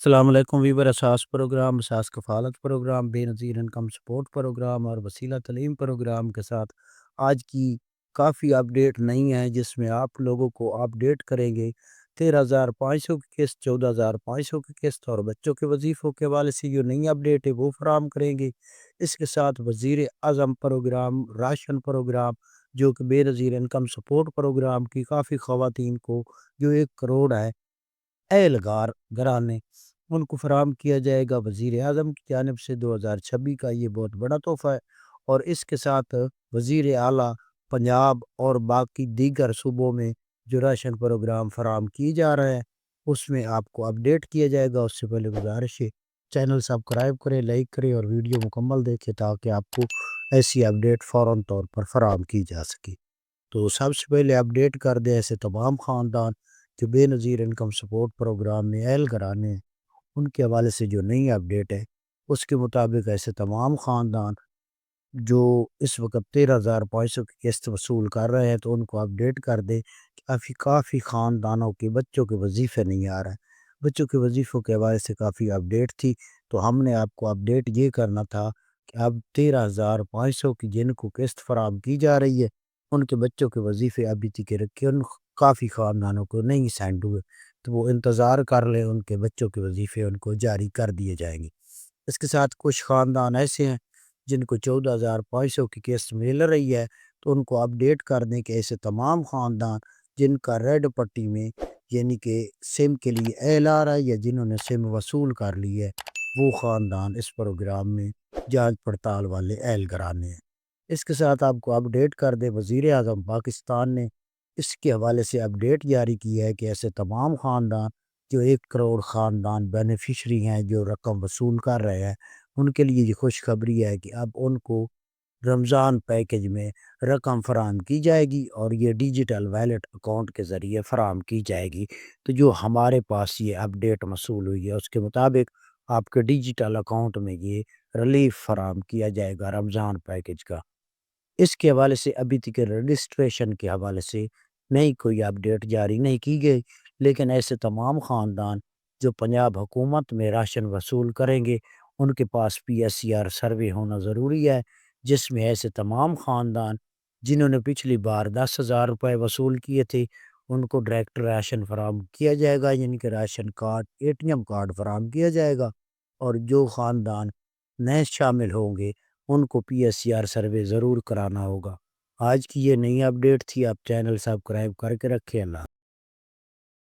السلام علیکم ویور اساس پروگرام، اساس کفالت پروگرام، بے نظیر انکم سپورٹ پروگرام اور وسیلہ تعلیم پروگرام کے ساتھ آج کی کافی اپڈیٹ نہیں ہے، جس میں آپ لوگوں کو اپڈیٹ کریں گے 13,500 کی قسط، 14,500 کی قسط اور بچوں کے وظیفوں کے حوالے سے جو نئی اپڈیٹ ہے وہ فراہم کریں گے۔ اس کے ساتھ وزیر اعظم پروگرام، راشن پروگرام، جو کہ بے نظیر انکم سپورٹ پروگرام کی کافی خواتین کو جو 1 کروڑ ہے اہلکار گھرانے ان کو فراہم کیا جائے گا۔ وزیر اعظم کی جانب سے 2026 کا یہ بہت بڑا تحفہ ہے، اور اس کے ساتھ وزیر اعلیٰ پنجاب اور باقی دیگر صوبوں میں جو راشن پروگرام فراہم کیے جا رہے ہیں اس میں آپ کو اپڈیٹ کیا جائے گا۔ اس سے پہلے گزارش ہے چینل سبسکرائب کریں، لائک کریں اور ویڈیو مکمل دیکھیں تاکہ آپ کو ایسی اپڈیٹ فوراً طور پر فراہم کی جا سکے۔ تو سب سے پہلے اپڈیٹ کر دیں ایسے تمام خاندان جو بے نظیر انکم سپورٹ پروگرام میں اہل گھرانے ہیں، ان کے حوالے سے جو نئی اپڈیٹ ہے اس کے مطابق ایسے تمام خاندان جو اس وقت 13,500 کی قسط وصول کر رہے ہیں تو ان کو اپڈیٹ کر دے۔ کافی خاندانوں کے بچوں کے وظیفے نہیں آ رہے ہیں، بچوں کے وظیفوں کے حوالے سے کافی اپڈیٹ تھی، تو ہم نے آپ کو اپڈیٹ یہ کرنا تھا کہ اب 13,500 کی جن کو قسط فراہم کی جا رہی ہے ان کے بچوں کے وظیفے ابھی تک رکھے، ان کافی خاندانوں کو نہیں سینڈ ہوئے، تو وہ انتظار کر لیں، ان کے بچوں کے وظیفے ان کو جاری کر دیے جائیں گے۔ اس کے ساتھ کچھ خاندان ایسے ہیں جن کو 14,500 کی قسط مل رہی ہے، تو ان کو اپڈیٹ کر دیں کہ ایسے تمام خاندان جن کا ریڈ پٹی میں یعنی کہ سم کے لیے اہل آ رہا ہے یا جنہوں نے سم وصول کر لی ہے، وہ خاندان اس پروگرام میں جانچ پڑتال والے اہل گھرانے ہیں۔ اس کے ساتھ آپ کو اپڈیٹ کر دیں وزیر اعظم پاکستان نے اس کے حوالے سے اپڈیٹ جاری کی ہے کہ ایسے تمام خاندان جو 1 کروڑ خاندان بینیفیشری ہیں جو رقم وصول کر رہے ہیں، ان کے لیے یہ خوشخبری ہے کہ اب ان کو رمضان پیکج میں رقم فراہم کی جائے گی اور یہ ڈیجیٹل ویلیٹ اکاؤنٹ کے ذریعے فراہم کی جائے گی۔ تو جو ہمارے پاس یہ اپڈیٹ موصول ہوئی ہے اس کے مطابق آپ کے ڈیجیٹل اکاؤنٹ میں یہ ریلیف فراہم کیا جائے گا رمضان پیکج کا۔ اس کے حوالے سے ابھی تک رجسٹریشن کے حوالے سے نئی کوئی اپڈیٹ جاری نہیں کی گئی، لیکن ایسے تمام خاندان جو پنجاب حکومت میں راشن وصول کریں گے ان کے پاس PSCR سروے ہونا ضروری ہے، جس میں ایسے تمام خاندان جنہوں نے پچھلی بار 10,000 روپے وصول کیے تھے ان کو ڈائریکٹ راشن فراہم کیا جائے گا، یعنی کہ راشن کارڈ ATM کارڈ فراہم کیا جائے گا، اور جو خاندان نئے شامل ہوں گے ان کو PSCR سروے ضرور کرانا ہوگا۔ آج کی یہ نئی اپڈیٹ تھی، آپ چینل سبسکرائب کر کے رکھیں۔ اللہ